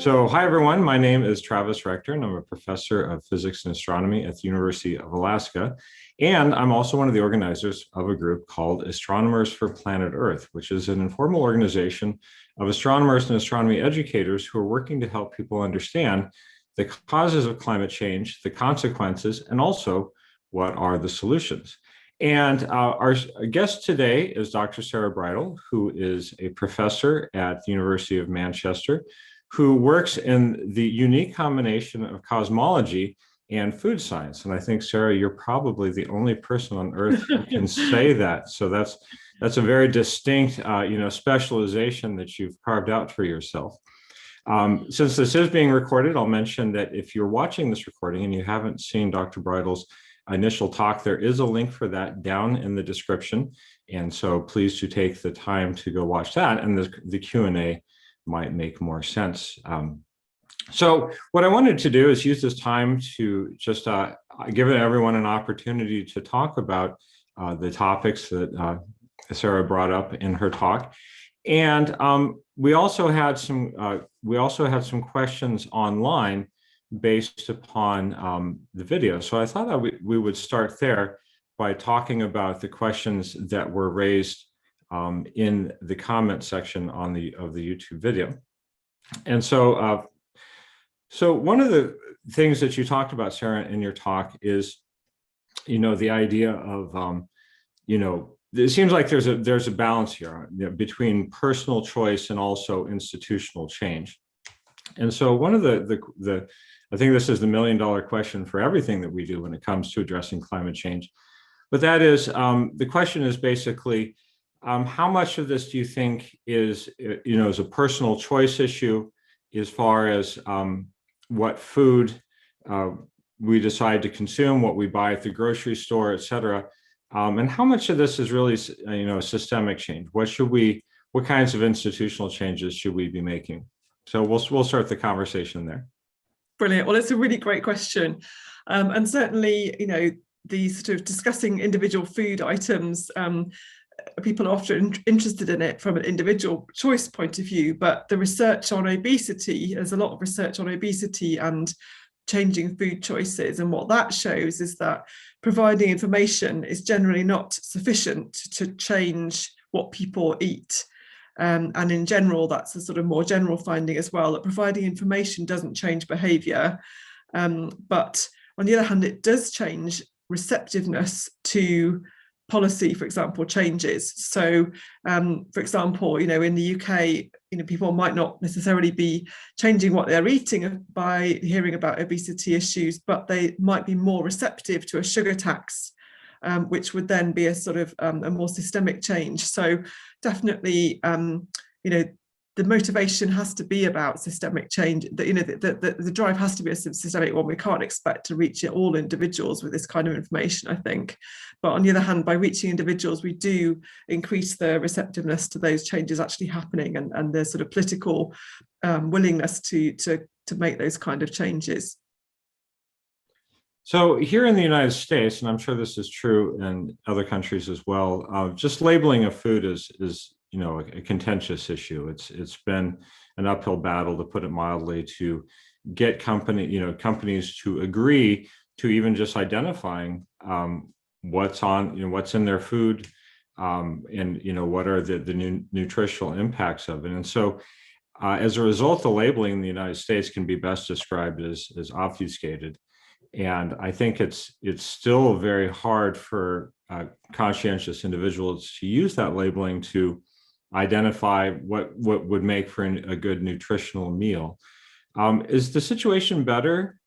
So, hi everyone, my name is Travis Rector, and I'm a professor of physics and astronomy at the University of Alaska. And I'm also one of the organizers of a group called Astronomers for Planet Earth, which is an informal organization of astronomers and astronomy educators who are working to help people understand the causes of climate change, the consequences, and also what are the solutions. And our guest today is Dr. Sarah Bridle, who is a professor at the University of Manchester, who works in the unique combination of cosmology and food science. And I think, Sarah, you're probably the only person on Earth who can say that. So that's a very distinct, specialization that you've carved out for yourself. Since this is being recorded, I'll mention that if you're watching this recording and you haven't seen Dr. Bridle's initial talk, there is a link for that down in the description. And so please do take the time to go watch that, and the Q&A might make more sense. So what I wanted to do is use this time to just give everyone an opportunity to talk about the topics that Sarah brought up in her talk. And we also had some questions online based upon the video. So I thought that we would start there by talking about the questions that were raised in the comment section of the YouTube video. And so one of the things that you talked about, Sarah, in your talk is, the idea of, it seems like there's a balance here, between personal choice and also institutional change. And so one of the I think this is the $1 million question for everything that we do when it comes to addressing climate change. But that is, the question is basically, how much of this do you think is a personal choice issue as far as what food we decide to consume, what we buy at the grocery store, et cetera? And how much of this is really, systemic change? What kinds of institutional changes should we be making? So we'll start the conversation there. Brilliant. Well, it's a really great question. And certainly, the sort of discussing individual food items, people are often interested in it from an individual choice point of view, but the research on obesity, there's a lot of research on obesity and changing food choices, and what that shows is that providing information is generally not sufficient to change what people eat. And in general, that's a sort of more general finding as well, that providing information doesn't change behaviour, but on the other hand, it does change receptiveness to policy, for example, changes. So, for example, in the UK, people might not necessarily be changing what they're eating by hearing about obesity issues, but they might be more receptive to a sugar tax, which would then be a sort of a more systemic change. So definitely, the motivation has to be about systemic change. The drive has to be a systemic one. We can't expect to reach all individuals with this kind of information, I think. But on the other hand, by reaching individuals, we do increase the receptiveness to those changes actually happening, and the sort of political willingness to make those kind of changes. So here in the United States, and I'm sure this is true in other countries as well, just labeling of food is a contentious issue. It's been an uphill battle, to put it mildly, to get companies to agree to even just identifying what's in their food, and what are the nutritional impacts of it. And so as a result, the labeling in the United States can be best described as obfuscated. And I think it's still very hard for conscientious individuals to use that labeling to identify what would make for a good nutritional meal. Is the situation better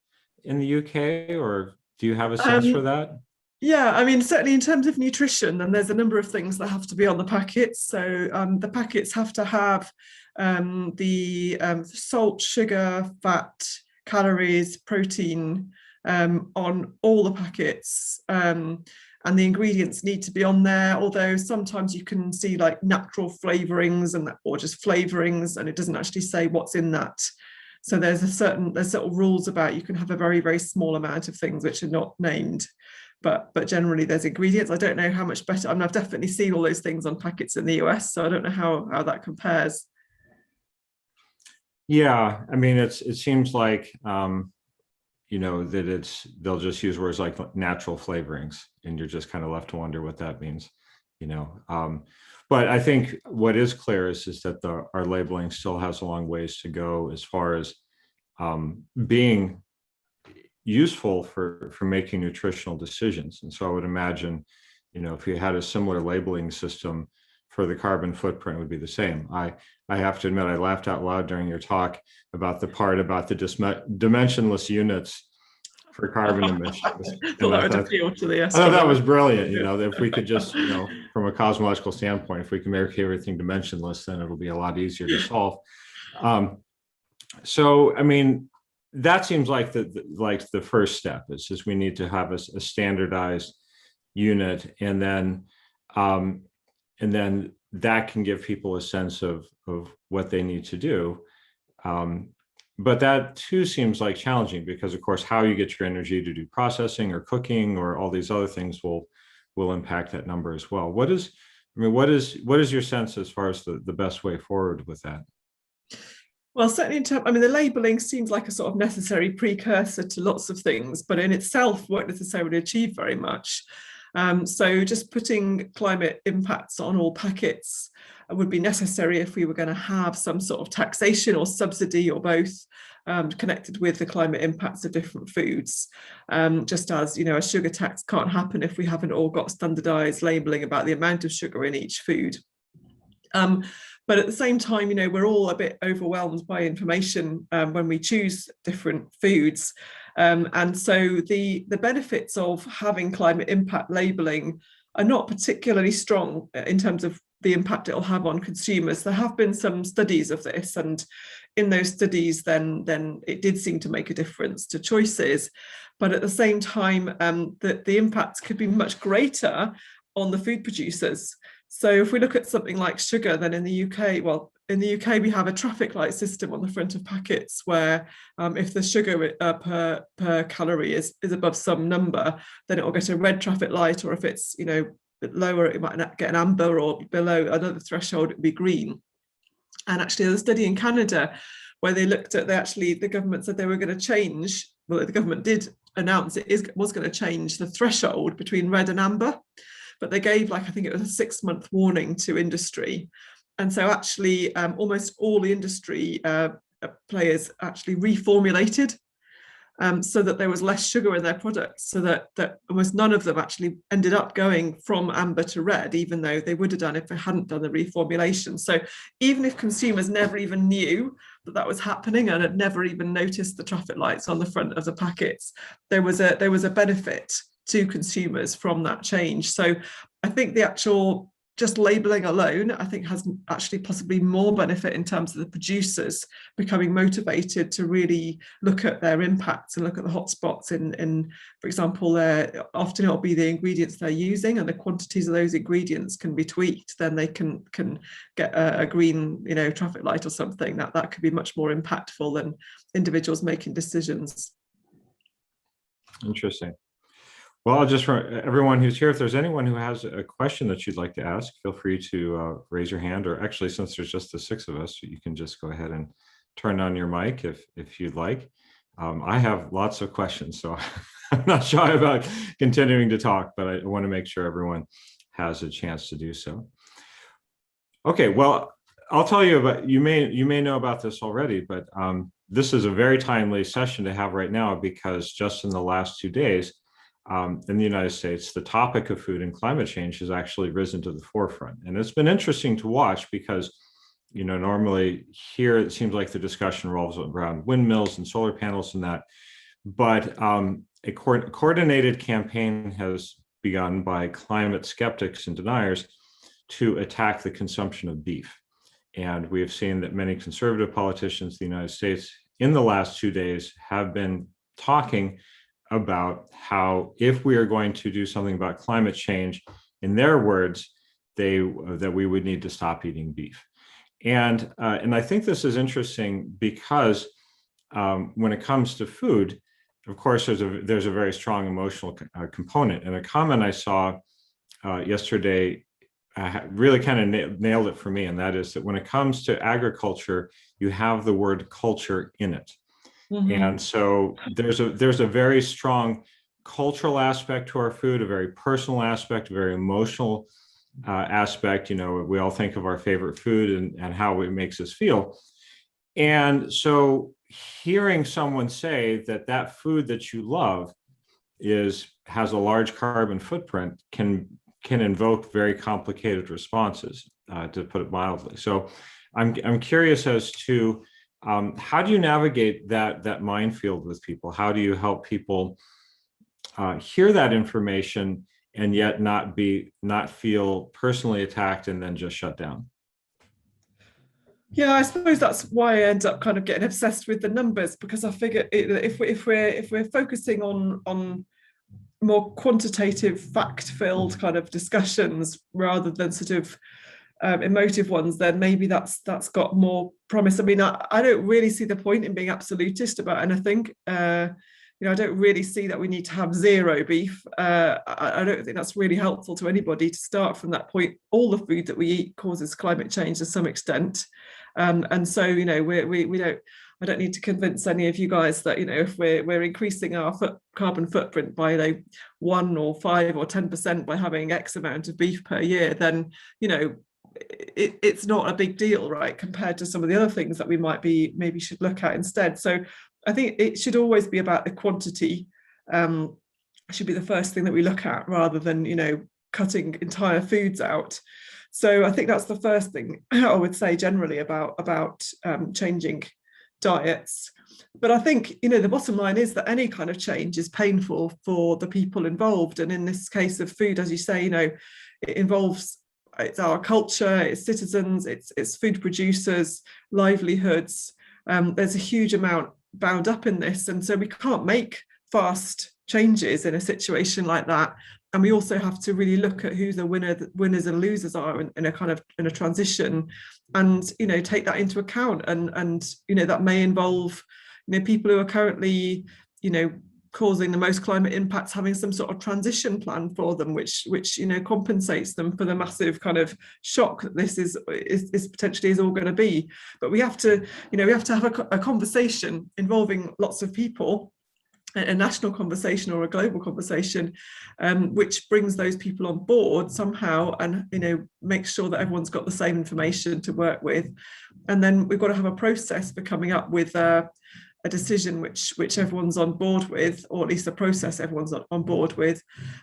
in the UK, or do you have a sense for that? Yeah, I mean, certainly in terms of nutrition, then there's a number of things that have to be on the packets. So the packets have to have the salt, sugar, fat, calories, protein, on all the packets, and the ingredients need to be on there, although sometimes you can see like natural flavorings or just flavorings, and it doesn't actually say what's in that. So there's certain rules about, you can have a very, very small amount of things which are not named, but generally there's ingredients. I don't know how much better. I mean, I've definitely seen all those things on packets in the US, so I don't know how that compares. Yeah, I mean, it seems like that they'll just use words like natural flavorings, and you're just kind of left to wonder what that means, you know. But I think what is clear is that our labeling still has a long ways to go as far as being useful for making nutritional decisions. And so I would imagine, if you had a similar labeling system for the carbon footprint, it would be the same. I have to admit, I laughed out loud during your talk about the part about the dimensionless units for carbon emissions. Thought And that would appeal to the I thought that was astronomers. brilliant. Yeah. If we could just, from a cosmological standpoint, if we can make everything dimensionless, then it'll be a lot easier to solve. So, I mean, that seems like the first step is we need to have a standardized unit, and then that can give people a sense of what they need to do. But that too seems like challenging because, of course, how you get your energy to do processing or cooking or all these other things will impact that number as well. What is your sense as far as the best way forward with that? Well, certainly the labeling seems like a sort of necessary precursor to lots of things, but in itself won't necessarily achieve very much. So just putting climate impacts on all packets would be necessary if we were going to have some sort of taxation or subsidy or both connected with the climate impacts of different foods. Just as, a sugar tax can't happen if we haven't all got standardized labeling about the amount of sugar in each food. But at the same time, we're all a bit overwhelmed by information when we choose different foods. And so the benefits of having climate impact labeling are not particularly strong in terms of the impact it'll have on consumers. There have been some studies of this, and in those studies, then it did seem to make a difference to choices. But at the same time, the impacts could be much greater on the food producers. So if we look at something like sugar, then in the UK, we have a traffic light system on the front of packets where if the sugar per calorie is above some number, then it will get a red traffic light, or if it's lower, it might get an amber, or below another threshold, it would be green. And actually, there's a study in Canada where they looked at, the government said they were going to change, well, the government did announce was going to change the threshold between red and amber, but they gave, I think it was a 6-month warning to industry. And so actually almost all the industry players actually reformulated so that there was less sugar in their products, so that almost none of them actually ended up going from amber to red, even though they would have done if they hadn't done the reformulation. So even if consumers never even knew that was happening and had never even noticed the traffic lights on the front of the packets, there was a benefit to consumers from that change. So I think the actual just labeling alone, I think, has actually possibly more benefit in terms of the producers becoming motivated to really look at their impacts and look at the hotspots in, for example, often it'll be the ingredients they're using, and the quantities of those ingredients can be tweaked. Then they can get a green, traffic light or something. That could be much more impactful than individuals making decisions. Interesting. Well, just for everyone who's here, if there's anyone who has a question that you'd like to ask, feel free to raise your hand, or actually, since there's just the 6 of us, you can just go ahead and turn on your mic if you'd like. I have lots of questions, so I'm not shy about continuing to talk, but I want to make sure everyone has a chance to do so. Okay, well, I'll tell you about, you may know about this already, but this is a very timely session to have right now, because just in the last 2 days, in the United States, the topic of food and climate change has actually risen to the forefront. And it's been interesting to watch because, normally here it seems like the discussion revolves around windmills and solar panels and that. But a coordinated campaign has begun by climate skeptics and deniers to attack the consumption of beef. And we have seen that many conservative politicians in the United States in the last 2 days have been talking about how, if we are going to do something about climate change, in their words, that we would need to stop eating beef. And I think this is interesting because when it comes to food, of course, there's a very strong emotional component. And a comment I saw yesterday really kind of nailed it for me, and that is that when it comes to agriculture, you have the word culture in it. And so there's a very strong cultural aspect to our food, a very personal aspect, a very emotional aspect. You know, we all think of our favorite food and how it makes us feel. And so hearing someone say that that food that you love has a large carbon footprint can invoke very complicated responses, to put it mildly. So I'm curious as to how do you navigate that minefield with people? How do you help people hear that information and yet not feel personally attacked and then just shut down? Yeah, I suppose that's why I end up kind of getting obsessed with the numbers, because I figure if we're focusing on more quantitative, fact-filled kind of discussions rather than sort of emotive ones, then maybe that's got more promise. I mean, I don't really see the point in being absolutist about anything. You know, I don't really see that we need to have zero beef. I don't think that's really helpful to anybody to start from that point. All the food that we eat causes climate change to some extent. And so, you know, I don't need to convince any of you guys that, you know, if we're increasing our carbon footprint by, you know, 1 or 5 or 10% by having X amount of beef per year, then, you know, it's not a big deal, right, compared to some of the other things that we maybe should look at instead. So I think it should always be about the quantity. Should be the first thing that we look at, rather than, you know, cutting entire foods out. So I think that's the first thing I would say generally about changing diets. But I think, you know, the bottom line is that any kind of change is painful for the people involved. And in this case of food, as you say, you know, it involves, it's our culture, it's citizens, it's food producers, livelihoods. There's a huge amount bound up in this. And so we can't make fast changes in a situation like that. And we also have to really look at who the winners and losers are in a transition, and, you know, take that into account. And you know, that may involve, you know, people who are currently, you know, causing the most climate impacts having some sort of transition plan for them, which you know, compensates them for the massive kind of shock that this is potentially is all going to be. But we have to, you know, have a conversation involving lots of people, a national conversation or a global conversation, which brings those people on board somehow, and, you know, makes sure that everyone's got the same information to work with. And then we've got to have a process for coming up with a decision which everyone's on board with, or at least a process everyone's on board with.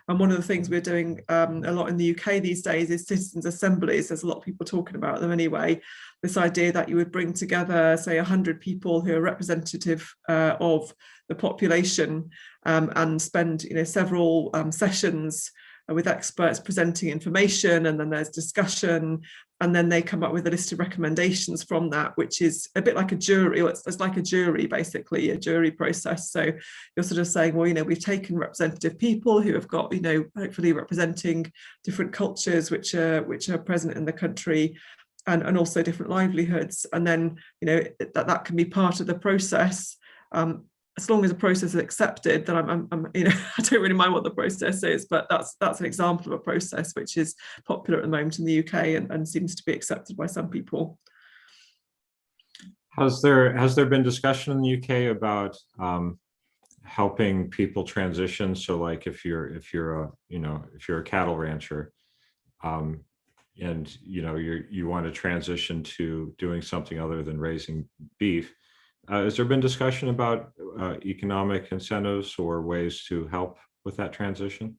And one of the things we're doing a lot in the UK these days is citizens' assemblies. There's a lot of people talking about them anyway. This idea that you would bring together, say, 100 people who are representative of the population, and spend, you know, several sessions with experts presenting information, and then there's discussion, and then they come up with a list of recommendations from that, which is a bit like a jury, or it's like a jury, basically, a jury process. So you're sort of saying, well, you know, we've taken representative people who have got, you know, hopefully representing different cultures which are present in the country, and also different livelihoods. And then, you know, that can be part of the process. As long as the process is accepted, then I'm you know, I don't really mind what the process is, but that's an example of a process which is popular at the moment in the UK, and seems to be accepted by some people. Has there been discussion in the UK about helping people transition? So, like, if you're a cattle rancher, and you know, you want to transition to doing something other than raising beef. Has there been discussion about economic incentives or ways to help with that transition?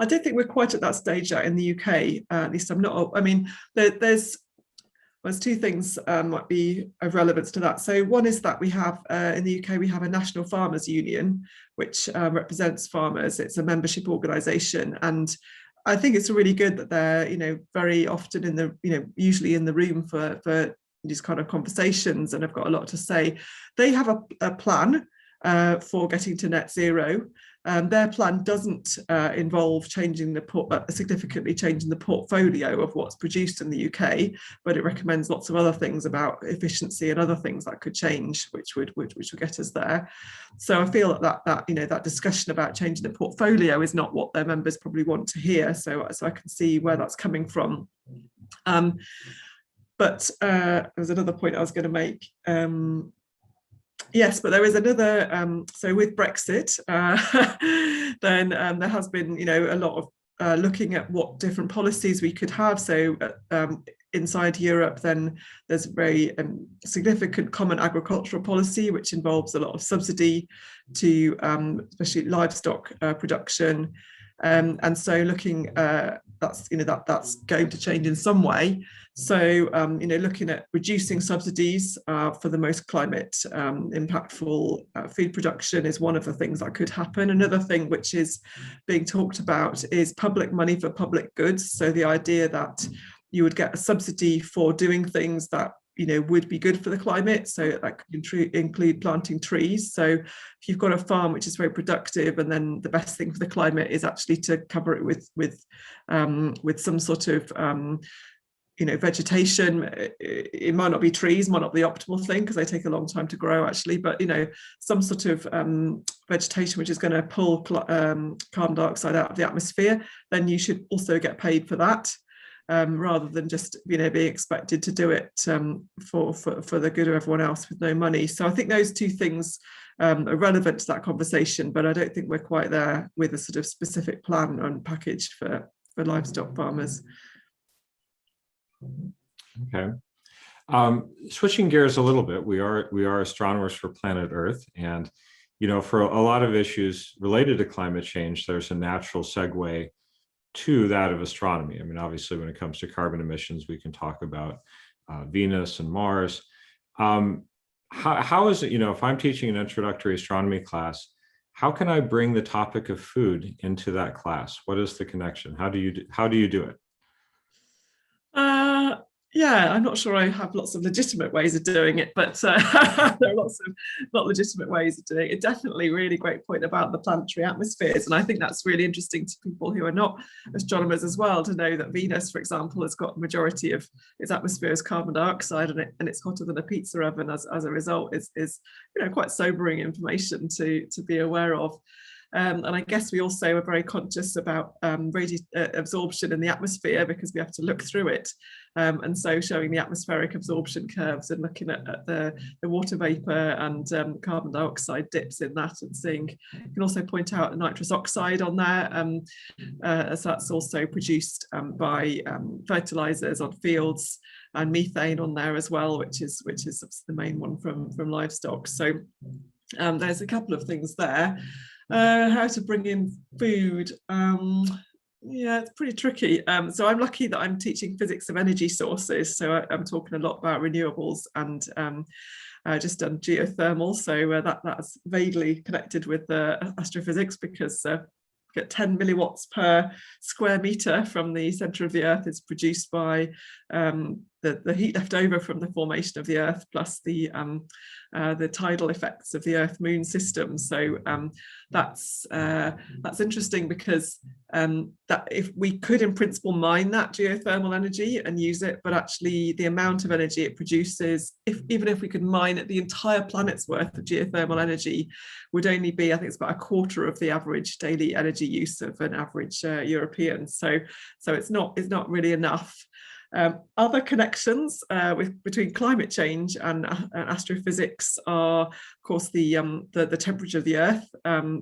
I don't think we're quite at that stage yet in the UK. At least I'm not. I mean, there's two things might be of relevance to that. So one is that we have in the UK, we have a National Farmers Union, which represents farmers. It's a membership organisation, and I think it's really good that they're, you know, very often in the, you know, usually in the room for these kind of conversations, and have got a lot to say. They have a plan for getting to net zero. Their plan doesn't involve significantly changing the portfolio of what's produced in the UK, but it recommends lots of other things about efficiency and other things that could change, which would get us there. So I feel that discussion about changing the portfolio is not what their members probably want to hear. So I can see where that's coming from. But there's another point I was going to make. Yes, but there is another, so with Brexit, then there has been, a lot of looking at what different policies we could have. So inside Europe, then there's a very significant common agricultural policy, which involves a lot of subsidy to especially livestock production. And so looking, that's going to change in some way. So, looking at reducing subsidies for the most climate impactful food production is one of the things that could happen. Another thing which is being talked about is public money for public goods. So the idea that you would get a subsidy for doing things that would be good for the climate. So that could include planting trees. So if you've got a farm which is very productive, and then the best thing for the climate is actually to cover it with some sort of vegetation. It might not be trees, might not be the optimal thing because they take a long time to grow actually, but some sort of vegetation which is going to pull carbon dioxide out of the atmosphere, then you should also get paid for that. Rather than just being expected to do it for the good of everyone else with no money. So I think those two things are relevant to that conversation, but I don't think we're quite there with a sort of specific plan and package for livestock farmers. Okay. Switching gears a little bit, we are astronomers for planet Earth, and for a lot of issues related to climate change, there's a natural segue to that of astronomy. I mean, obviously, when it comes to carbon emissions, we can talk about Venus and Mars. How is it, if I'm teaching an introductory astronomy class, how can I bring the topic of food into that class? What is the connection? How do you do it? Yeah, I'm not sure I have lots of legitimate ways of doing it, but there are lots of not legitimate ways of doing it. Definitely really great point about the planetary atmospheres. And I think that's really interesting to people who are not astronomers as well, to know that Venus, for example, has got the majority of its atmosphere as carbon dioxide, and it's hotter than a pizza oven as a result is quite sobering information to be aware of. And I guess we also are very conscious about absorption in the atmosphere because we have to look through it. And so showing the atmospheric absorption curves and looking at the water vapor and carbon dioxide dips in that, and seeing, you can also point out nitrous oxide on there, as that's also produced by fertilizers on fields, and methane on there as well, which is the main one from livestock. So there's a couple of things there. How to bring in food. Yeah, it's pretty tricky. So I'm lucky that I'm teaching physics of energy sources. So I'm talking a lot about renewables and just done geothermal. So that's vaguely connected with astrophysics because get 10 milliwatts per square meter from the center of the Earth is produced by the heat left over from the formation of the Earth, plus the tidal effects of the Earth-Moon system. So that's interesting because that if we could in principle mine that geothermal energy and use it, but actually the amount of energy it produces, even if we could mine it, the entire planet's worth of geothermal energy would only be, I think it's about a quarter of the average daily energy use of an average European. So it's not really enough. Other connections between climate change and astrophysics are, of course, the temperature of the Earth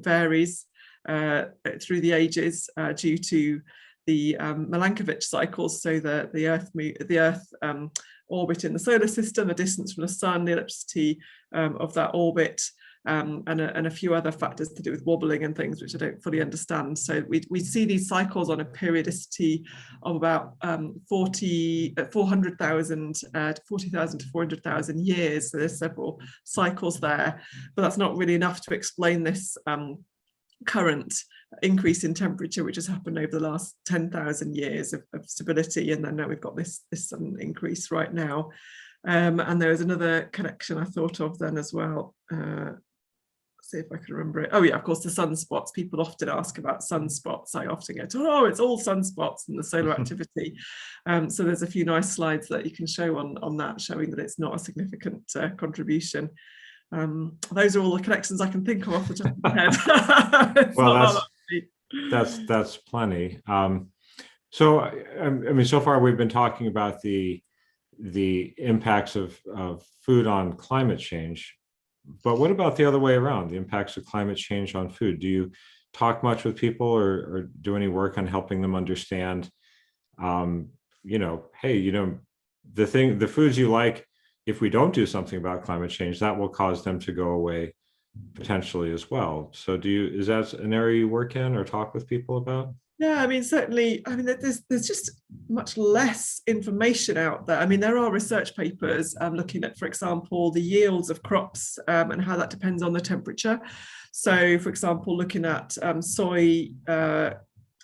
varies through the ages due to the Milankovitch cycles. So the Earth orbit in the solar system, the distance from the sun, the ellipticity of that orbit, and a few other factors to do with wobbling and things which I don't fully understand. So we see these cycles on a periodicity of about 400,000 to 400,000 years. So there's several cycles there, but that's not really enough to explain this current increase in temperature which has happened over the last 10,000 years of stability, and then now we've got this sudden increase right now. And there was another connection I thought of then as well. see if I can remember it. Oh yeah, of course, the sunspots. People often ask about sunspots. I often get, oh, it's all sunspots and the solar activity. So there's a few nice slides that you can show on that, showing that it's not a significant contribution. Those are all the connections I can think of off the top of my head. Well, that's plenty. So I mean, so far we've been talking about the impacts of food on climate change, but what about the other way around, the impacts of climate change on food? Do you talk much with people or do any work on helping them understand, hey, the foods you like, if we don't do something about climate change, that will cause them to go away potentially as well. So is that an area you work in or talk with people about? Yeah, I mean, certainly, I mean, there's just much less information out there. I mean, there are research papers looking at, for example, the yields of crops and how that depends on the temperature. So, for example, looking at soy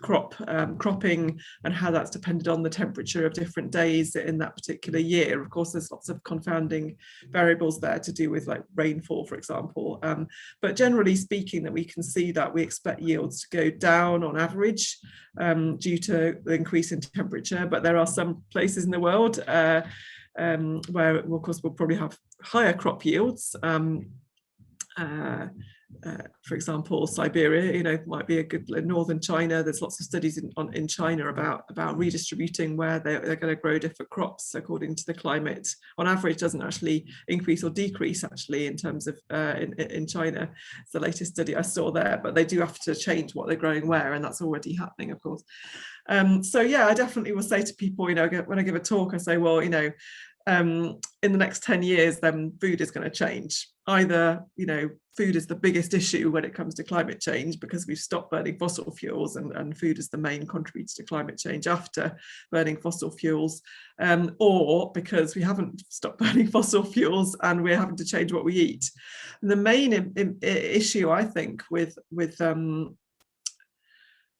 cropping and how that's depended on the temperature of different days in that particular year. Of course, there's lots of confounding variables there to do with like rainfall, for example. But generally speaking, that we can see that we expect yields to go down on average due to the increase in temperature. But there are some places in the world where, of course, we'll probably have higher crop yields. For example, Siberia, might be a good, northern China. There's lots of studies in China about redistributing where they're going to grow different crops according to the climate. On average, doesn't actually increase or decrease actually in terms of in China. It's the latest study I saw there, but they do have to change what they're growing where, and that's already happening, of course. So yeah, I definitely will say to people, when I give a talk, I say, well, in the next 10 years, then food is going to change. Either, food is the biggest issue when it comes to climate change because we've stopped burning fossil fuels and food is the main contributor to climate change after burning fossil fuels, or because we haven't stopped burning fossil fuels and we're having to change what we eat. And the main issue, I think, with the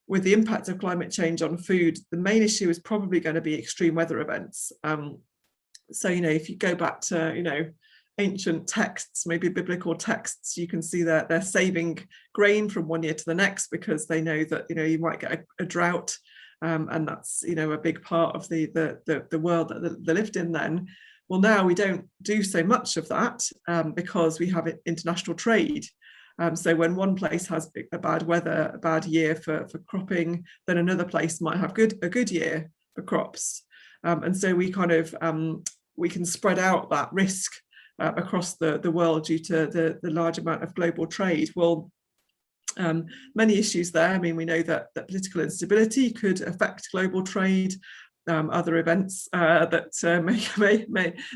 impact of climate change on food, the main issue is probably going to be extreme weather events. So, if you go back to, ancient texts, maybe biblical texts, you can see that they're saving grain from one year to the next because they know that, you might get a drought. And that's, a big part of the world that they lived in then. Well, now we don't do so much of that because we have international trade. So when one place has a bad weather, a bad year for cropping, then another place might have a good year for crops. And so we kind of, we can spread out that risk across the world due to the large amount of global trade. Well, many issues there. I mean, we know that political instability could affect global trade. Other events that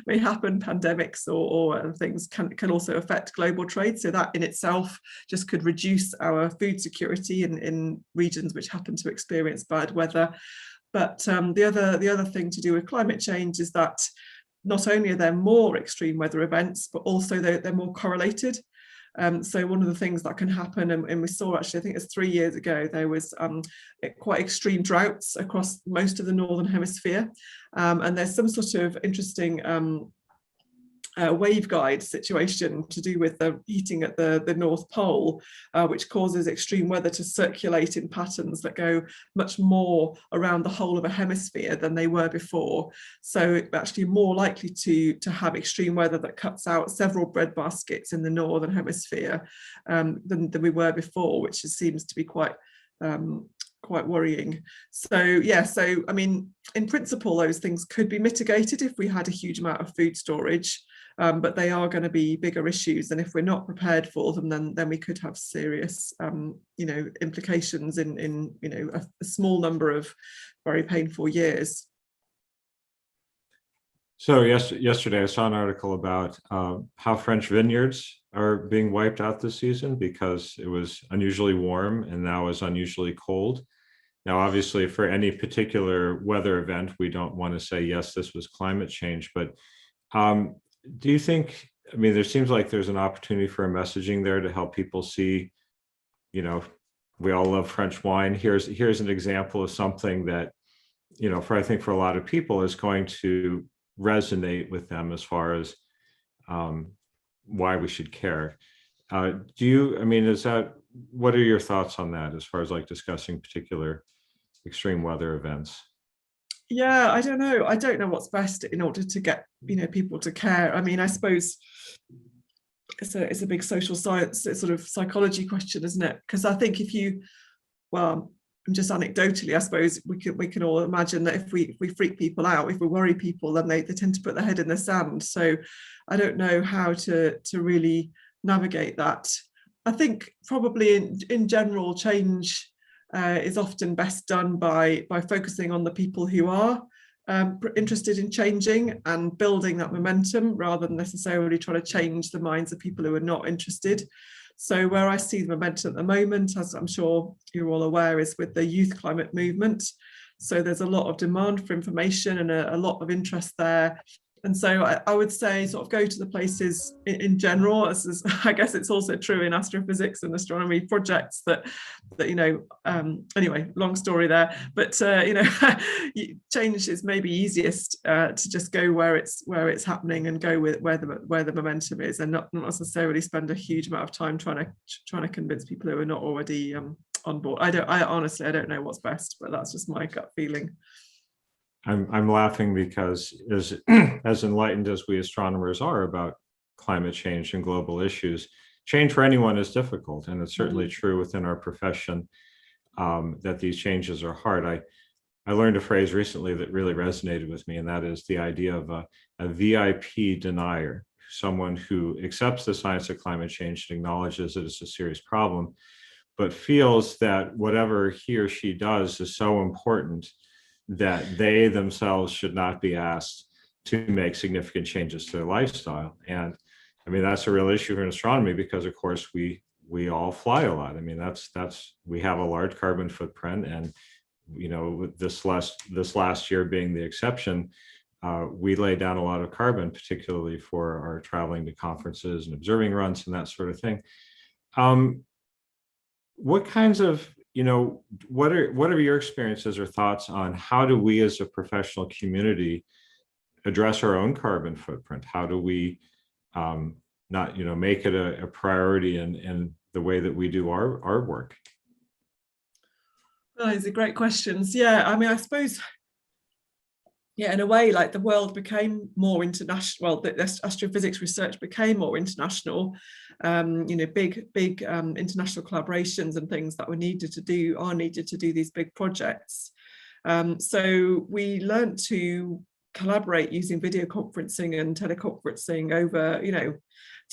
may happen, pandemics or things can also affect global trade. So that in itself just could reduce our food security in regions which happen to experience bad weather. But the other thing to do with climate change is that not only are there more extreme weather events, but also they're more correlated. So one of the things that can happen, and we saw actually, I think it's 3 years ago, there was quite extreme droughts across most of the Northern Hemisphere. And there's some sort of interesting waveguide situation to do with the heating at the North Pole, which causes extreme weather to circulate in patterns that go much more around the whole of a hemisphere than they were before. So actually more likely to have extreme weather that cuts out several bread baskets in the Northern Hemisphere than we were before, which seems to be quite worrying. So yeah, I mean, in principle, those things could be mitigated if we had a huge amount of food storage, but they are going to be bigger issues, and if we're not prepared for them, then we could have serious implications in a small number of very painful years. So yesterday I saw an article about how French vineyards are being wiped out this season because it was unusually warm and now is unusually cold. Now, obviously, for any particular weather event, we don't want to say, yes, this was climate change. But do you think, I mean, there seems like there's an opportunity for a messaging there to help people see, we all love French wine. Here's an example of something that, I think for a lot of people is going to resonate with them as far as why we should care. What are your thoughts on that as far as like discussing particular extreme weather events? Yeah, I don't know. I don't know what's best in order to get, people to care. I mean, I suppose it's a big social science sort of psychology question, isn't it? Because I think well, just anecdotally, I suppose we can all imagine that if we freak people out, if we worry people, then they tend to put their head in the sand. So I don't know how to really navigate that. I think probably in general, change is often best done by focusing on the people who are interested in changing and building that momentum, rather than necessarily trying to change the minds of people who are not interested. So where I see the momentum at the moment, as I'm sure you're all aware, is with the youth climate movement. So there's a lot of demand for information and a lot of interest there. And so I would say sort of go to the places in general, as I guess it's also true in astrophysics and astronomy projects that anyway, long story there, but change is maybe easiest to just go where it's happening and go with where the momentum is, and not necessarily spend a huge amount of time trying to convince people who are not already on board. I honestly don't know what's best, but that's just my gut feeling. I'm laughing because as enlightened as we astronomers are about climate change and global issues, change for anyone is difficult, and it's certainly true within our profession that these changes are hard. I learned a phrase recently that really resonated with me, and that is the idea of a VIP denier, someone who accepts the science of climate change and acknowledges that it's a serious problem, but feels that whatever he or she does is so important that they themselves should not be asked to make significant changes to their lifestyle. And I mean, that's a real issue here in astronomy, because of course we all fly a lot. I mean, we have a large carbon footprint, and with this last year being the exception, we lay down a lot of carbon, particularly for our traveling to conferences and observing runs and that sort of thing. What kinds of what are your experiences or thoughts on how do we as a professional community address our own carbon footprint? How do we not make it a priority in the way that we do our work? Oh, these are great questions. Yeah, I mean, I suppose, yeah, in a way, like the world became more international. Well, the astrophysics research became more international. Big international collaborations and things that are needed to do these big projects. So we learned to collaborate using video conferencing and teleconferencing over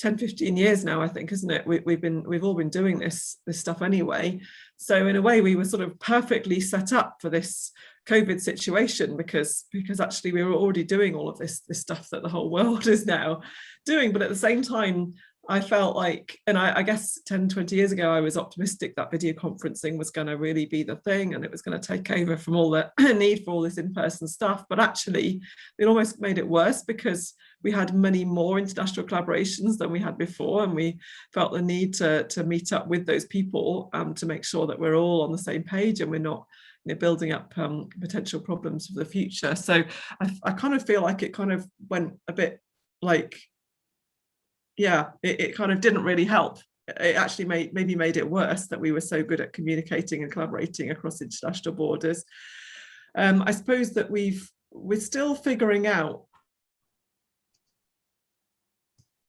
10-15 years now, I think, isn't it? We've all been doing this stuff anyway. So in a way, we were sort of perfectly set up for this COVID situation, because actually we were already doing all of this stuff that the whole world is now doing. But at the same time, I felt like, and I guess 10-20 years ago, I was optimistic that video conferencing was going to really be the thing, and it was going to take over from all the need for all this in-person stuff. But actually, it almost made it worse, because we had many more international collaborations than we had before, and we felt the need to meet up with those people to make sure that we're all on the same page and we're not building up potential problems for the future. So I kind of feel like it kind of went a bit like, yeah, it kind of didn't really help. It actually maybe made it worse that we were so good at communicating and collaborating across international borders. I suppose that we're still figuring out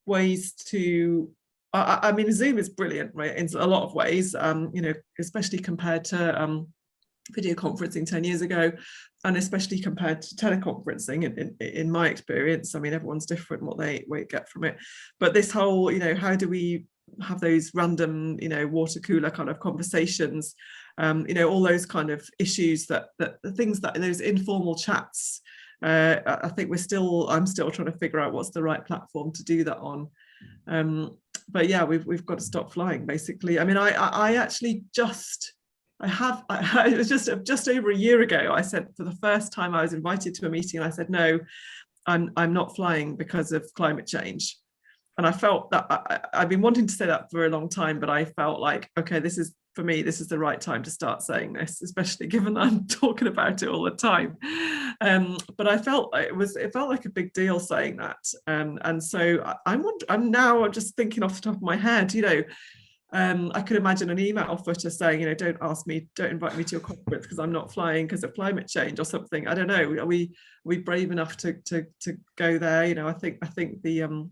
ways to, I mean, Zoom is brilliant, right, in a lot of ways, especially compared to video conferencing 10 years ago, and especially compared to teleconferencing in my experience. I mean, everyone's different what they get from it, but this whole, how do we have those random, water cooler kind of conversations, all those kind of issues, that the things that those informal chats, I think I'm still trying to figure out what's the right platform to do that on. But yeah, we've got to stop flying, basically. I mean, I actually it was just over a year ago, I said, for the first time I was invited to a meeting, and I said, no, I'm not flying because of climate change. And I felt that I've been wanting to say that for a long time, but I felt like, okay, this is, for me, this is the right time to start saying this, especially given that I'm talking about it all the time. But I felt it felt like a big deal saying that. And so I'm now just thinking off the top of my head, you know, I could imagine an email footer saying, you know, don't invite me to your conference because I'm not flying because of climate change or something. I don't know. Are we brave enough to go there? You know, I think the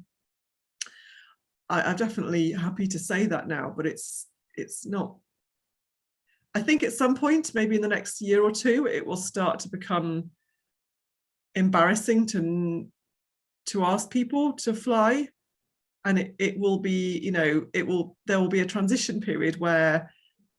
I'm definitely happy to say that now, but it's not. I think at some point, maybe in the next year or two, it will start to become embarrassing to ask people to fly. And it will be, you know, there will be a transition period where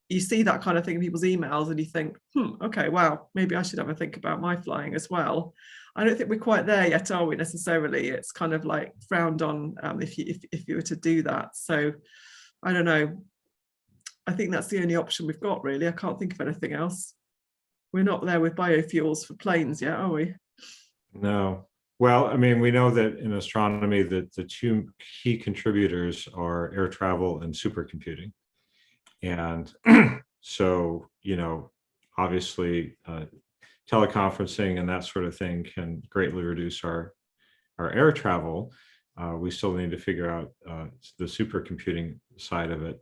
you see that kind of thing in people's emails and you think, okay, wow, maybe I should have a think about my flying as well. I don't think we're quite there yet, are we, necessarily? It's kind of like frowned on if you were to do that. So I don't know. I think that's the only option we've got, really. I can't think of anything else. We're not there with biofuels for planes yet, are we? No. Well, I mean, we know that in astronomy that the two key contributors are air travel and supercomputing. And so, you know, obviously teleconferencing and that sort of thing can greatly reduce our air travel. We still need to figure out the supercomputing side of it.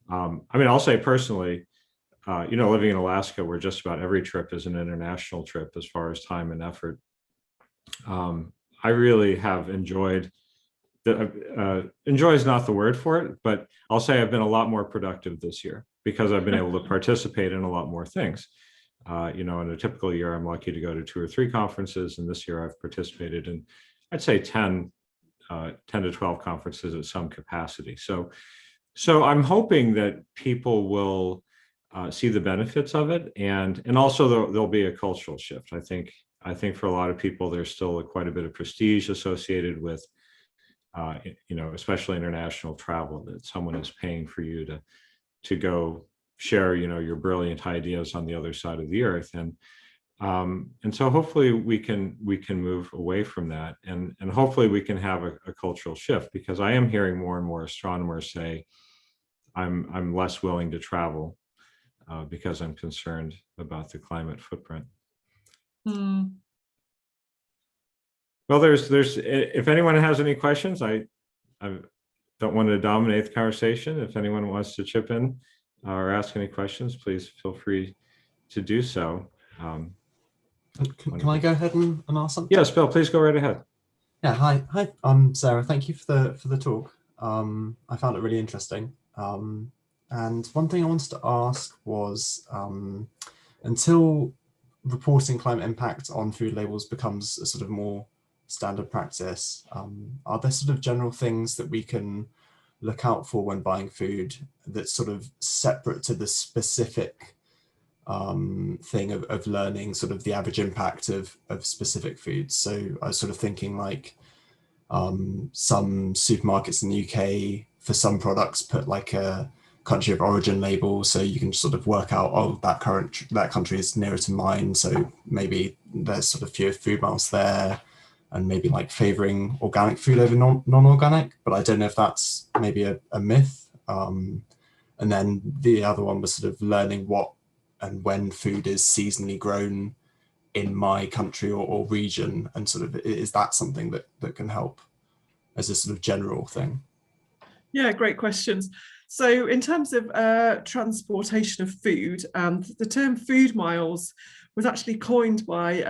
I mean, I'll say personally, you know, living in Alaska, where just about every trip is an international trip as far as time and effort. I really have enjoyed enjoy is not the word for it, but I'll say I've been a lot more productive this year because I've been able to participate in a lot more things. You know, in a typical year, I'm lucky to go to 2 or 3 conferences, and this year I've participated in, I'd say 10 to 12 conferences at some capacity. So I'm hoping that people will see the benefits of it, and also there'll be a cultural shift. I think for a lot of people, there's still quite a bit of prestige associated with, you know, especially international travel, that someone is paying for you to go share, you know, your brilliant ideas on the other side of the earth. And so hopefully we can move away from that, and hopefully we can have a cultural shift, because I am hearing more and more astronomers say, I'm less willing to travel because I'm concerned about the climate footprint. Well, there's if anyone has any questions, I don't want to dominate the conversation. If anyone wants to chip in or ask any questions, please feel free to do so. Can I go ahead and ask something? Yes, Bill, please go right ahead. Yeah, hi, Sarah. Thank you for the talk. I found it really interesting. And one thing I wanted to ask was, until reporting climate impact on food labels becomes a sort of more standard practice, are there sort of general things that we can look out for when buying food that's sort of separate to the specific thing of learning sort of the average impact of specific foods? So I was sort of thinking like some supermarkets in the UK for some products put like a country of origin label, so you can sort of work out, oh, that country is nearer to mine, so maybe there's sort of fewer food miles there, and maybe like favoring organic food over non-organic. But I don't know if that's maybe a myth. And then the other one was sort of learning what and when food is seasonally grown in my country or region, and sort of, is that something that can help as a sort of general thing? Yeah, great questions. So in terms of transportation of food, the term food miles was actually coined by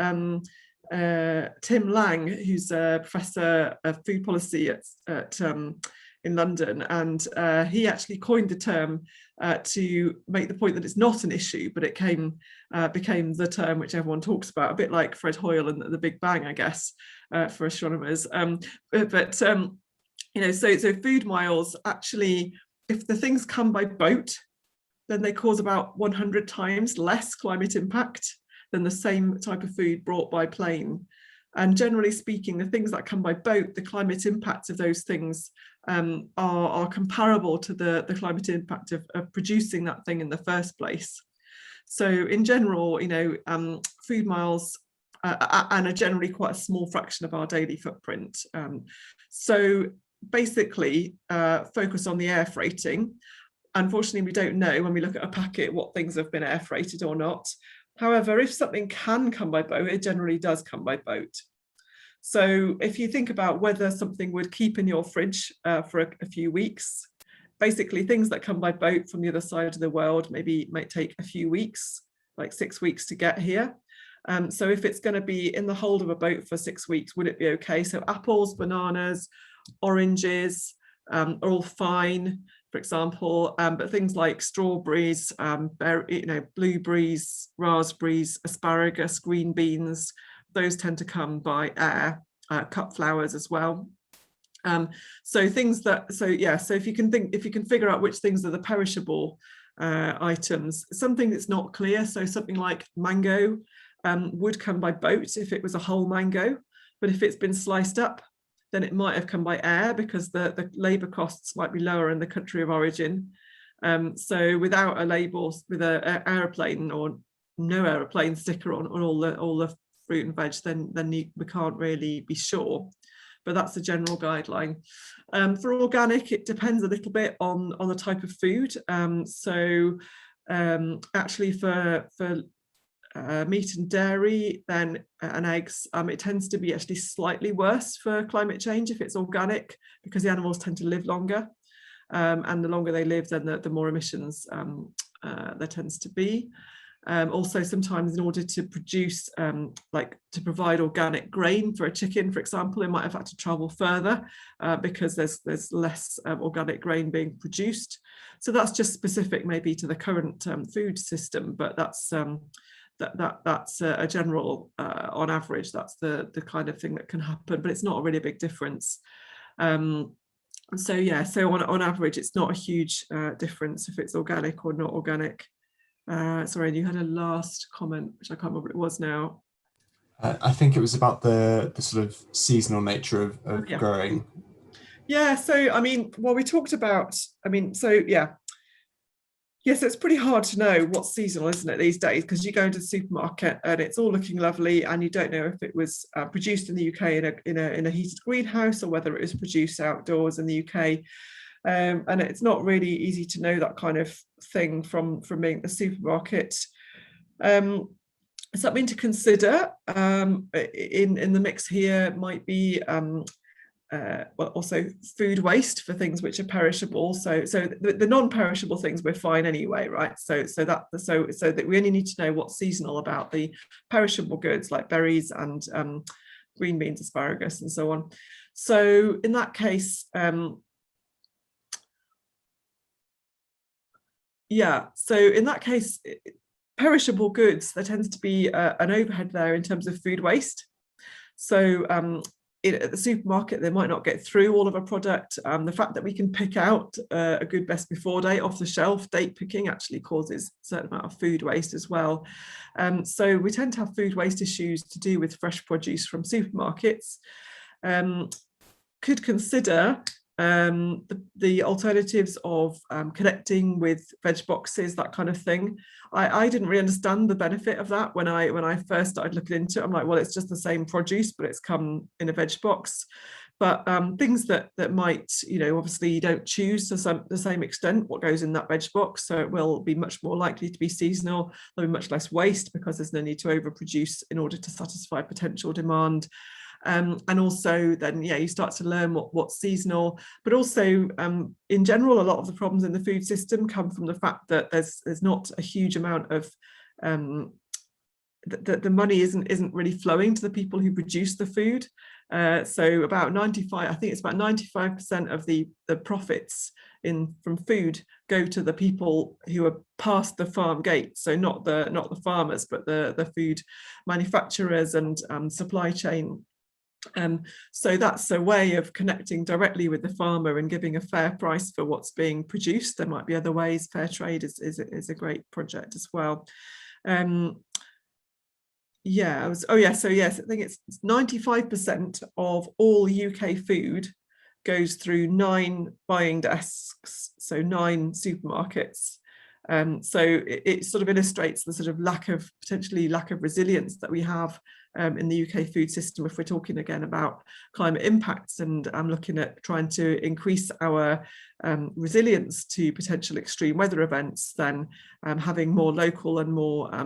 Tim Lang, who's a professor of food policy at in London, and he actually coined the term to make the point that it's not an issue, but it became the term which everyone talks about, a bit like Fred Hoyle and the Big Bang, I guess, for astronomers. You know, so food miles, actually, if the things come by boat, then they cause about 100 times less climate impact than the same type of food brought by plane. And generally speaking, the things that come by boat, the climate impacts of those things are comparable to the climate impact of producing that thing in the first place. So in general, you know, food miles and are generally quite a small fraction of our daily footprint. So basically focus on the air freighting. Unfortunately, we don't know when we look at a packet what things have been air freighted or not. However, if something can come by boat, it generally does come by boat. So if you think about whether something would keep in your fridge for a few weeks, basically things that come by boat from the other side of the world maybe might take a few weeks, like 6 weeks to get here. So if it's going to be in the hold of a boat for 6 weeks, would it be okay? So apples, bananas, oranges are all fine, for example, but things like strawberries, blueberries, raspberries, asparagus, green beans, those tend to come by air, cut flowers as well. So things that, so if you can figure out which things are the perishable items, something that's not clear, so something like mango would come by boat if it was a whole mango, but if it's been sliced up, then it might have come by air because the labour costs might be lower in the country of origin. So without a label, with an aeroplane or no aeroplane sticker on all the fruit and veg, then we can't really be sure. But that's a general guideline. For organic, it depends a little bit on the type of food. Actually for meat and dairy, then and eggs, it tends to be actually slightly worse for climate change if it's organic, because the animals tend to live longer, and the longer they live, then the more emissions there tends to be. Also, sometimes in order to produce, like to provide organic grain for a chicken, for example, it might have had to travel further because there's less organic grain being produced. So that's just specific maybe to the current food system, but that's that's a general, on average, that's the kind of thing that can happen, but it's not a really big difference. So yeah, so on average, it's not a huge difference if it's organic or not organic. Sorry, you had a last comment, which I can't remember what it was now. I think it was about the sort of seasonal nature of growing. Yeah, so I mean, well, we talked about, I mean, so yeah. Yes, it's pretty hard to know what's seasonal, isn't it, these days? Because you go into the supermarket and it's all looking lovely, and you don't know if it was produced in the UK in a heated greenhouse or whether it was produced outdoors in the UK. And it's not really easy to know that kind of thing from being at the supermarket. Something to consider in the mix here might be well, also food waste for things which are perishable. So the non-perishable things we're fine anyway, right? So that we only need to know what's seasonal about the perishable goods like berries and green beans, asparagus, and so on. So in that case, perishable goods, there tends to be an overhead there in terms of food waste. So at the supermarket, they might not get through all of a product. The fact that we can pick out a good best before date off the shelf, date picking actually causes a certain amount of food waste as well. So we tend to have food waste issues to do with fresh produce from supermarkets. Could consider the alternatives of connecting with veg boxes, that kind of thing. I didn't really understand the benefit of that when I first started looking into it. I'm like, well, it's just the same produce, but it's come in a veg box. But things that might, you know, obviously you don't choose to the same extent what goes in that veg box, so it will be much more likely to be seasonal. There'll be much less waste because there's no need to overproduce in order to satisfy potential demand. And also then, yeah, you start to learn what's seasonal, but also in general, a lot of the problems in the food system come from the fact that there's not a huge amount of the money isn't really flowing to the people who produce the food. So about 95% of the profits from food go to the people who are past the farm gate. So not the farmers, but the food manufacturers and supply chain. So that's a way of connecting directly with the farmer and giving a fair price for what's being produced. There might be other ways. Fair trade is a great project as well. So yes, I think it's 95% of all UK food goes through 9 buying desks, so 9 supermarkets. So it sort of illustrates the sort of potentially lack of resilience that we have in the UK food system if we're talking again about climate impacts, and I'm looking at trying to increase our resilience to potential extreme weather events, then having more local and more, I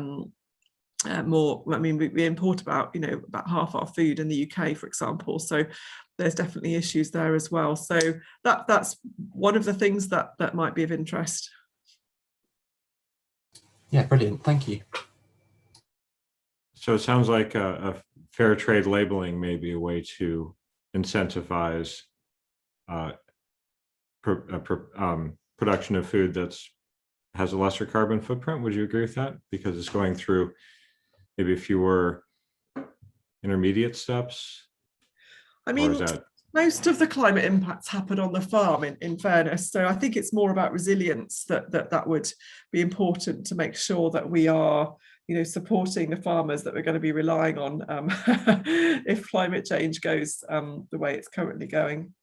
mean, we import about half our food in the UK, for example, so there's definitely issues there as well. So that's one of the things that might be of interest. Yeah, brilliant, thank you. So it sounds like a fair trade labeling may be a way to incentivize production of food that's has a lesser carbon footprint. Would you agree with that? Because it's going through maybe fewer intermediate steps? I mean, most of the climate impacts happen on the farm, in fairness. So I think it's more about resilience that would be important to make sure that we are, supporting the farmers that we're going to be relying on if climate change goes the way it's currently going.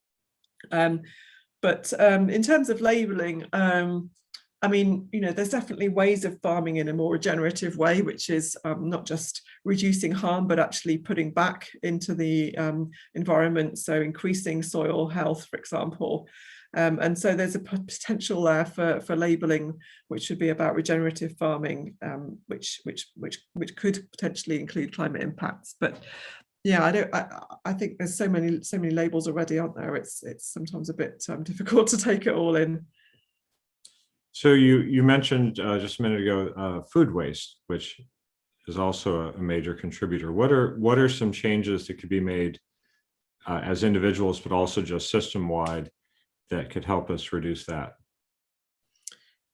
But in terms of labelling, I mean, there's definitely ways of farming in a more regenerative way, which is not just reducing harm, but actually putting back into the environment. So increasing soil health, for example. And so there's a potential there for labelling, which should be about regenerative farming, which could potentially include climate impacts. But yeah, I think there's so many labels already, aren't there? It's sometimes a bit difficult to take it all in. So you mentioned just a minute ago food waste, which is also a major contributor. What are some changes that could be made as individuals, but also just system-wide, that could help us reduce that?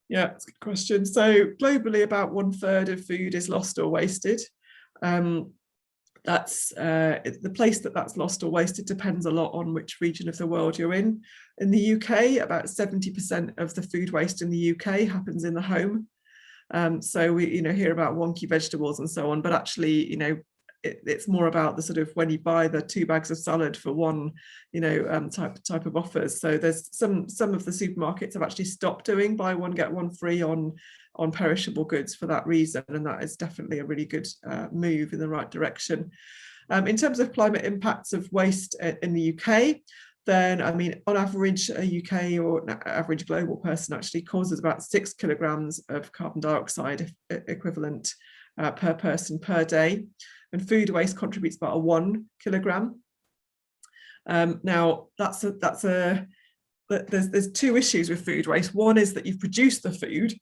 Yeah, that's a good question. So globally, about 1/3 of food is lost or wasted. That's the place that's lost or wasted depends a lot on which region of the world you're in. In the UK, about 70% of the food waste in the UK happens in the home. So we hear about wonky vegetables and so on, but actually it's more about the sort of when you buy the 2 bags of salad for one type of offers. So there's some of the supermarkets have actually stopped doing buy one get one free on perishable goods for that reason, and that is definitely a really good move in the right direction. In terms of climate impacts of waste in the UK, then I mean on average a UK or an average global person actually causes about 6 kilograms of carbon dioxide equivalent per person per day, and food waste contributes about 1 kilogram. Now there's 2 issues with food waste. One is that you've produced the food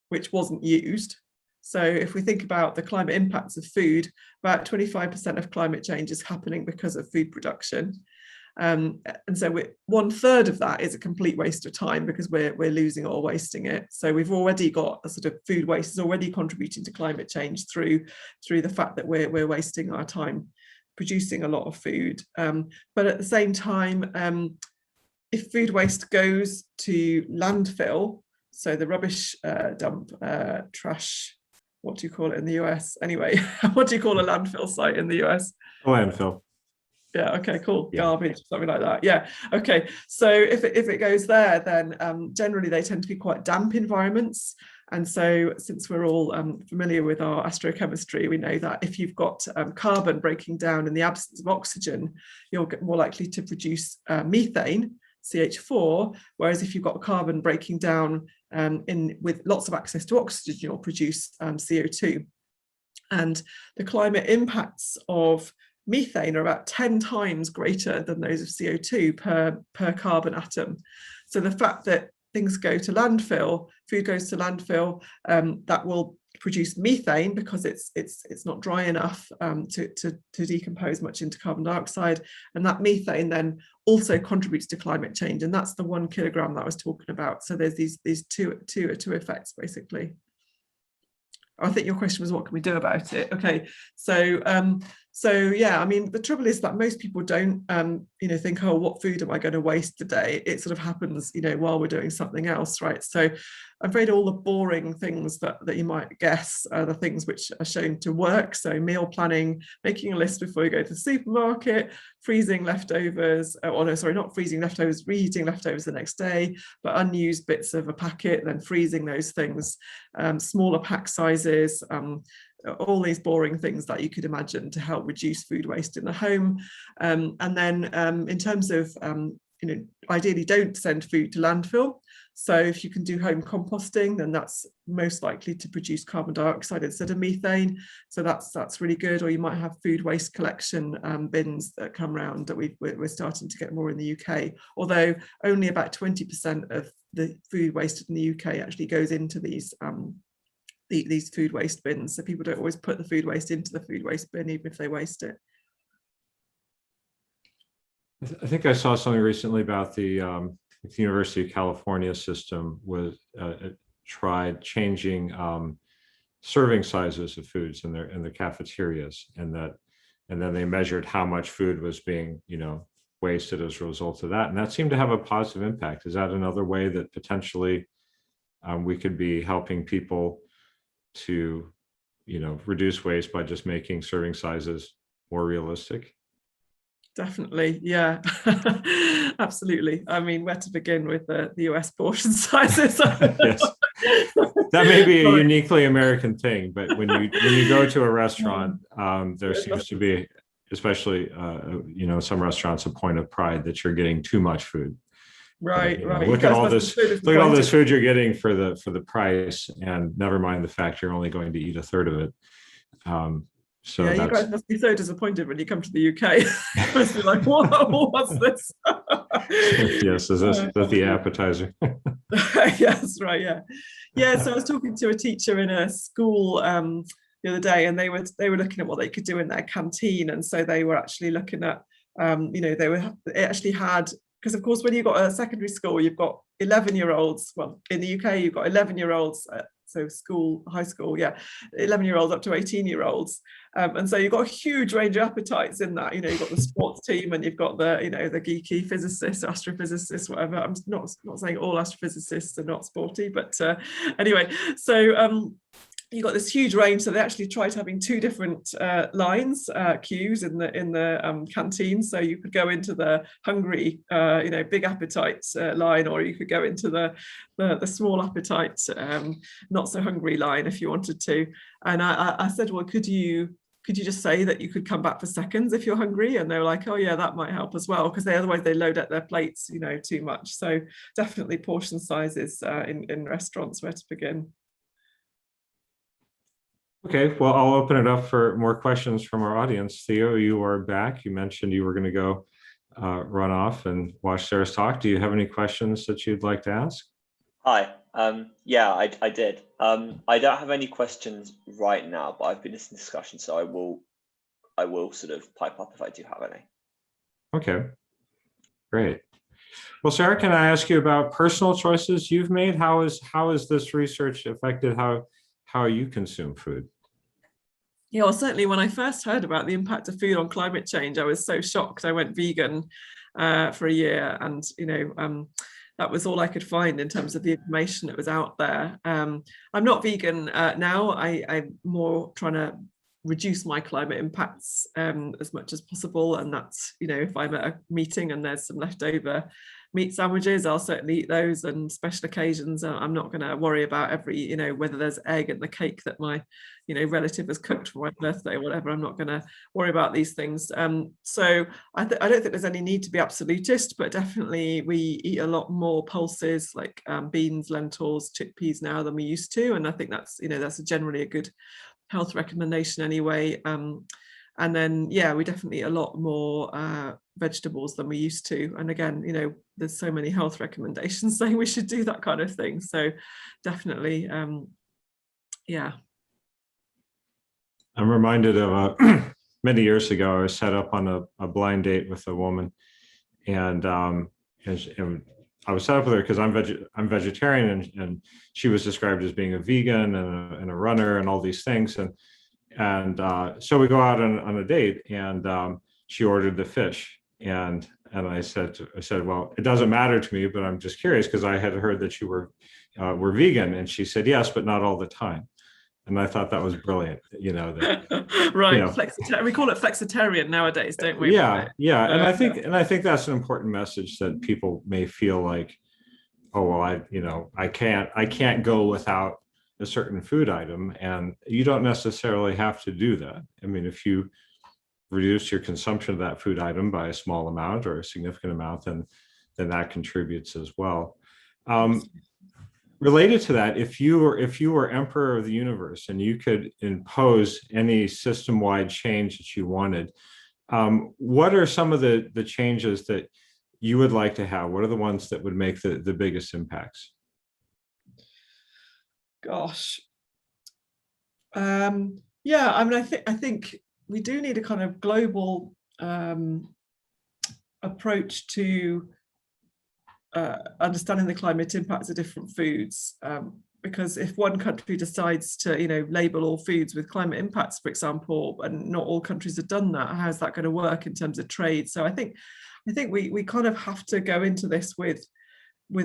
which wasn't used. So if we think about the climate impacts of food, about 25% of climate change is happening because of food production. And so 1/3 of that is a complete waste of time because we're losing or wasting it. So we've already got a sort of food waste is already contributing to climate change through the fact that we're wasting our time producing a lot of food. But at the same time, if food waste goes to landfill, so the rubbish dump, trash, what do you call it in the US? Anyway, what do you call a landfill site in the US? A landfill. Yeah, okay, cool. Yeah. Garbage, something like that. Yeah, okay. So if it goes there, then generally they tend to be quite damp environments. And so since we're all familiar with our astrochemistry, we know that if you've got carbon breaking down in the absence of oxygen, you're more likely to produce methane, CH4, whereas if you've got carbon breaking down with lots of access to oxygen, you'll produce CO2. And the climate impacts of methane are about 10 times greater than those of CO2 per carbon atom. So the fact that things go to landfill, food goes to landfill, that will produce methane because it's not dry enough to decompose much into carbon dioxide, and that methane then also contributes to climate change, and that's the 1 kilogram that I was talking about. So there's these two effects basically. I think your question was what can we do about it? Okay, so So yeah, I mean, the trouble is that most people don't, you know, think, oh, what food am I going to waste today? It sort of happens, you know, while we're doing something else, right? So I'm afraid all the boring things that you might guess are the things which are shown to work. So meal planning, making a list before you go to the supermarket, freezing leftovers, or no, sorry, not freezing leftovers, reheating leftovers the next day, but unused bits of a packet, then freezing those things, smaller pack sizes, all these boring things that you could imagine to help reduce food waste in the home. And then in terms of, you know, ideally don't send food to landfill. So if you can do home composting, then that's most likely to produce carbon dioxide instead of methane. So that's really good. Or you might have food waste collection bins that come around that we're starting to get more in the UK, although only about 20% of the food wasted in the UK actually goes into these food waste bins. So people don't always put the food waste into the food waste bin, even if they waste it. I think I saw something recently about the University of California system was tried changing serving sizes of foods in their cafeterias, and then they measured how much food was being, you know, wasted as a result of that, and that seemed to have a positive impact. Is that another way that potentially we could be helping people to, you know, reduce waste by just making serving sizes more realistic? Definitely, yeah. Absolutely. I mean, where to begin with the US portion sizes? Yes, that may be a uniquely American thing, but when you go to a restaurant, there seems to be, especially you know, some restaurants, a point of pride that you're getting too much food. Right, You know, right. look at all this food you're getting for the price, and never mind the fact you're only going to eat a third of it. So yeah, you guys must be so disappointed when you come to the UK. You must be like, whoa, what's this? Yes, is that the appetizer? Yes, right, yeah. Yeah, so I was talking to a teacher in a school the other day, and they were looking at what they could do in their canteen, and so they were actually looking at, you know, it actually had, because of course when you've got a secondary school, you've got 11-year-olds. Well, in the UK, you've got 11-year-olds. So high school, yeah, 11-year-olds up to 18-year-olds. And so you've got a huge range of appetites in that. You know, you've got the sports team, and you've got the, you know, the geeky physicists, astrophysicists, whatever. I'm not saying all astrophysicists are not sporty, but anyway, so you got this huge range. So they actually tried having two different lines, queues in the canteen. So you could go into the hungry, you know, big appetites line, or you could go into the small appetite, not so hungry line if you wanted to. And I said, well, could you just say that you could come back for seconds if you're hungry? And they were like, oh yeah, that might help as well, because otherwise they load up their plates, you know, too much. So definitely portion sizes in restaurants, where to begin. Okay, well, I'll open it up for more questions from our audience. Theo, you are back. You mentioned you were going to go run off and watch Sarah's talk. Do you have any questions that you'd like to ask? Hi. Yeah, I did. I don't have any questions right now, but I've been listening to discussion, so I will sort of pipe up if I do have any. Okay, great. Well, Sarah, can I ask you about personal choices you've made? How has this research affected how you consume food? Yeah, well, certainly when I first heard about the impact of food on climate change, I was so shocked. I went vegan for a year, and you know, that was all I could find in terms of the information that was out there. I'm not vegan now. I'm more trying to reduce my climate impacts as much as possible, and that's, you know, if I'm at a meeting and there's some leftover meat sandwiches, I'll certainly eat those, and special occasions I'm not going to worry about every, you know, whether there's egg in the cake that my, you know, relative has cooked for my birthday or whatever. I'm not going to worry about these things. So I don't think there's any need to be absolutist, but definitely we eat a lot more pulses like beans, lentils, chickpeas now than we used to, and I think that's, you know, that's generally a good health recommendation anyway. And then, yeah, we definitely eat a lot more vegetables than we used to. And again, you know, there's so many health recommendations saying we should do that kind of thing. So definitely, yeah. I'm reminded of many years ago, I was set up on a blind date with a woman, and I was set up with her because I'm vegetarian, and she was described as being a vegan and a runner and all these things, And so we go out on a date, and she ordered the fish, and I said, well, it doesn't matter to me, but I'm just curious because I had heard that you were vegan, and she said yes, but not all the time. And I thought that was brilliant, that, right. We call it flexitarian nowadays, don't we? Yeah. And I think that's an important message, that people may feel like, oh, well, I can't go without a certain food item, and you don't necessarily have to do that. I mean, if you reduce your consumption of that food item by a small amount or a significant amount, then that contributes as well. Related to that, if you were emperor of the universe and you could impose any system-wide change that you wanted, what are some of the changes that you would like to have? What are the ones that would make the biggest impacts? Gosh. Yeah, I mean, I think we do need a kind of global approach to understanding the climate impacts of different foods, because if one country decides to label all foods with climate impacts, for example, and not all countries have done that, how's that going to work in terms of trade? So I think we kind of have to go into this with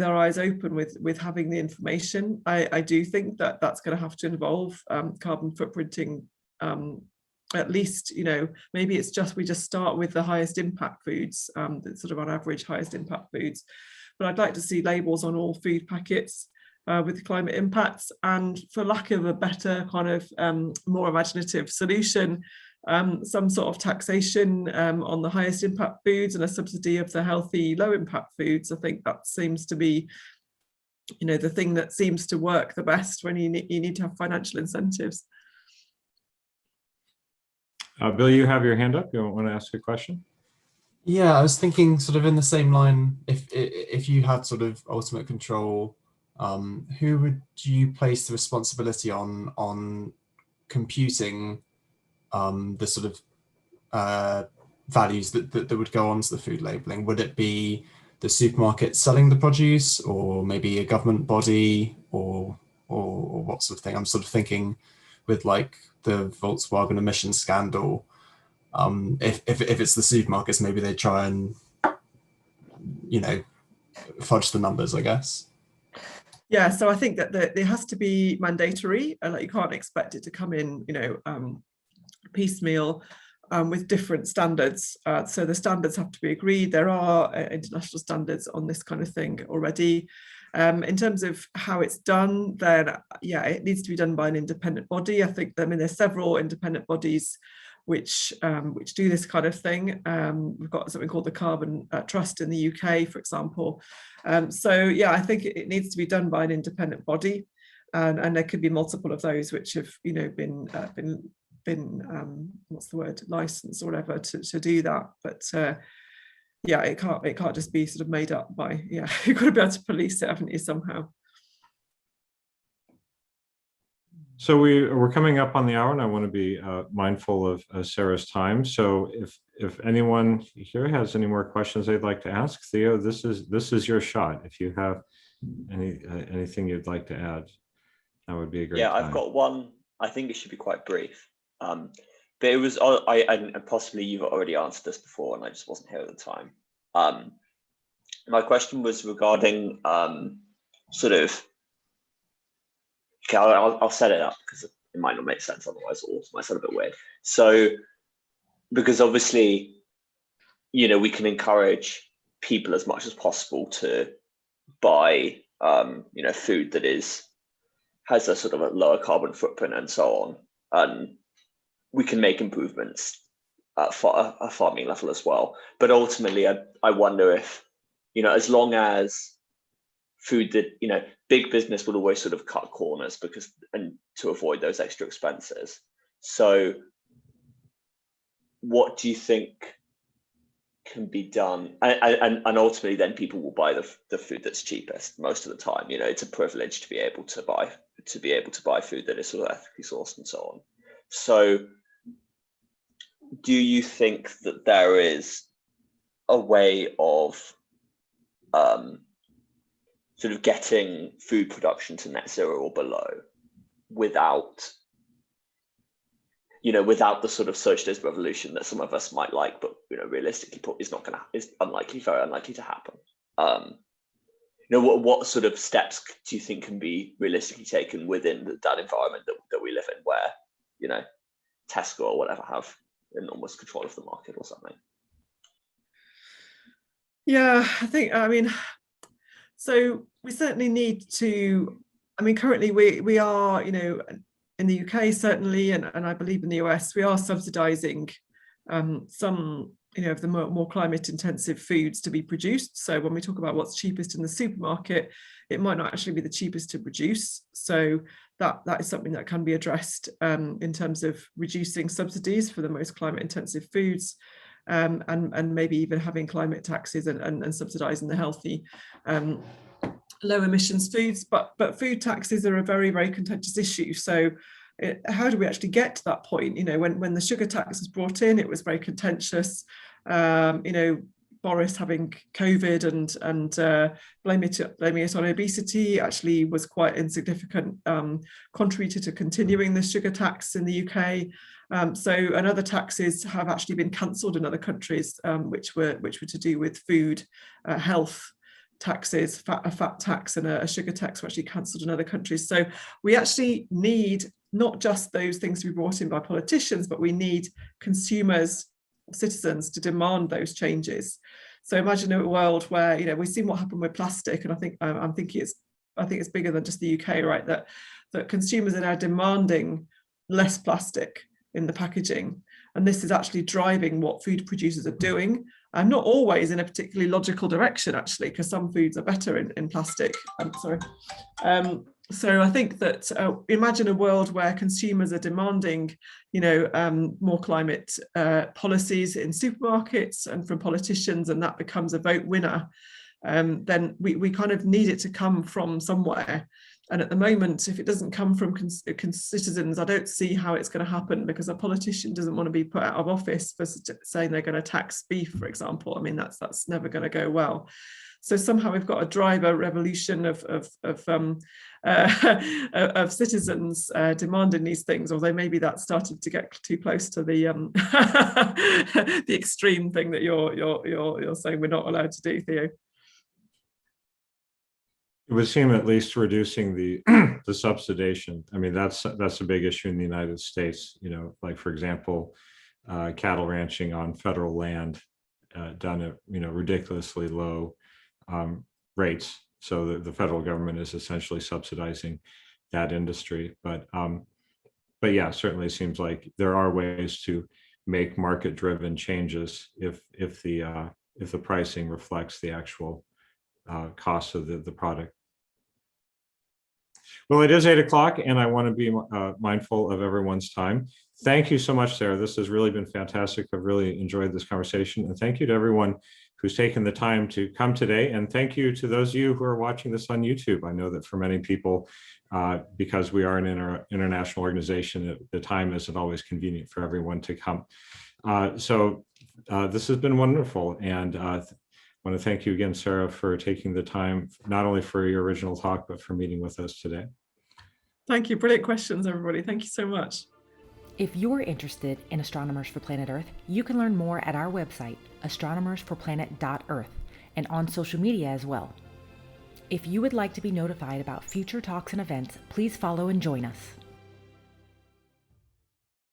our eyes open, with having the information. I do think that that's going to have to involve carbon footprinting. At least, maybe it's we just start with the highest impact foods, the sort of on average highest impact foods. But I'd like to see labels on all food packets with the climate impacts, and for lack of a better kind of more imaginative solution, some sort of taxation on the highest impact foods and a subsidy of the healthy low impact foods. I think that seems to be the thing that seems to work the best when you need to have financial incentives. Bill, you have your hand up. You want to ask a question? Yeah, I was thinking sort of in the same line, if you had sort of ultimate control, who would you place the responsibility on computing the sort of values that would go onto the food labeling? Would it be the supermarket selling the produce, or maybe a government body, or what sort of thing? I'm sort of thinking with like the Volkswagen emission scandal. If it's the supermarkets, maybe they try and fudge the numbers, I guess. Yeah, so I think that it has to be mandatory, and like you can't expect it to come in piecemeal with different standards. So the standards have to be agreed. There are international standards on this kind of thing already. In terms of how it's done, then yeah, it needs to be done by an independent body. I think there's several independent bodies which do this kind of thing. We've got something called the Carbon Trust in the UK, for example. So yeah, I think it needs to be done by an independent body, and there could be multiple of those which have been what's the word, licensed or whatever to do that. But yeah, it can't just be sort of made up by, you've got to be able to police it, haven't you, somehow. So we're coming up on the hour, and I want to be mindful of Sarah's time. So if anyone here has any more questions they'd like to ask, Theo, this is your shot. If you have anything you'd like to add, that would be a great time. I've got one. I think it should be quite brief. But it was, and possibly you've already answered this before, and I just wasn't here at the time. My question was regarding sort of. Okay, I'll set it up because it might not make sense otherwise, or it might sound a bit weird. So, because obviously, we can encourage people as much as possible to buy, food that has a sort of a lower carbon footprint and so on, and we can make improvements at a farming level as well. But ultimately, I wonder if, as long as food that, big business will always sort of cut corners and to avoid those extra expenses. So what do you think can be done? And ultimately then people will buy the food that's cheapest most of the time. It's a privilege to be able to buy food that is sort of ethically sourced and so on. So do you think that there is a way of sort of getting food production to net zero or below without without the sort of socialist revolution that some of us might like, but realistically is very unlikely to happen. What sort of steps do you think can be realistically taken within that environment that we live in, where Tesco or whatever have enormous control of the market or something? Yeah, so we certainly need to. Currently we are, in the UK certainly, and I believe in the US, we are subsidising some, of the more climate intensive foods to be produced. So when we talk about what's cheapest in the supermarket, it might not actually be the cheapest to produce. So that is something that can be addressed in terms of reducing subsidies for the most climate intensive foods, and maybe even having climate taxes and subsidising the healthy low emissions foods. But food taxes are a very, very contentious issue. So how do we actually get to that point? When the sugar tax was brought in, it was very contentious. Boris having COVID and blaming it on obesity actually was quite insignificant contributor to continuing the sugar tax in the UK. And other taxes have actually been cancelled in other countries, which were to do with food, health taxes. A fat tax and a sugar tax were actually cancelled in other countries. So we actually need not just those things to be brought in by politicians, but we need consumers, citizens, to demand those changes. So imagine a world where we've seen what happened with plastic, and I think it's bigger than just the UK, right? That consumers are now demanding less plastic in the packaging, and this is actually driving what food producers are doing, and not always in a particularly logical direction, actually, because some foods are better in plastic. So I think that imagine a world where consumers are demanding, more climate policies in supermarkets and from politicians, and that becomes a vote winner. Then we kind of need it to come from somewhere. And at the moment, if it doesn't come from citizens, I don't see how it's going to happen, because a politician doesn't want to be put out of office for saying they're going to tax beef, for example. That's never going to go well. So somehow we've got to drive a revolution of citizens demanding these things, although maybe that started to get too close to the the extreme thing that you're saying we're not allowed to do, Theo. It would seem at least reducing the the subsidization. That's a big issue in the United States. Like, for example, cattle ranching on federal land done at ridiculously low rates. So the federal government is essentially subsidizing that industry. But yeah, certainly seems like there are ways to make market-driven changes if the pricing reflects the actual cost of the product. Well, it is 8 o'clock, and I want to be mindful of everyone's time. Thank you so much, Sarah. This has really been fantastic. I've really enjoyed this conversation. And thank you to everyone who's taken the time to come today. And thank you to those of you who are watching this on YouTube. I know that for many people, because we are an international organization, the time isn't always convenient for everyone to come. So this has been wonderful. And I want to thank you again, Sarah, for taking the time, not only for your original talk, but for meeting with us today. Thank you. Brilliant questions, everybody. Thank you so much. If you're interested in Astronomers for Planet Earth, you can learn more at our website, astronomersforplanet.earth, and on social media as well. If you would like to be notified about future talks and events, please follow and join us.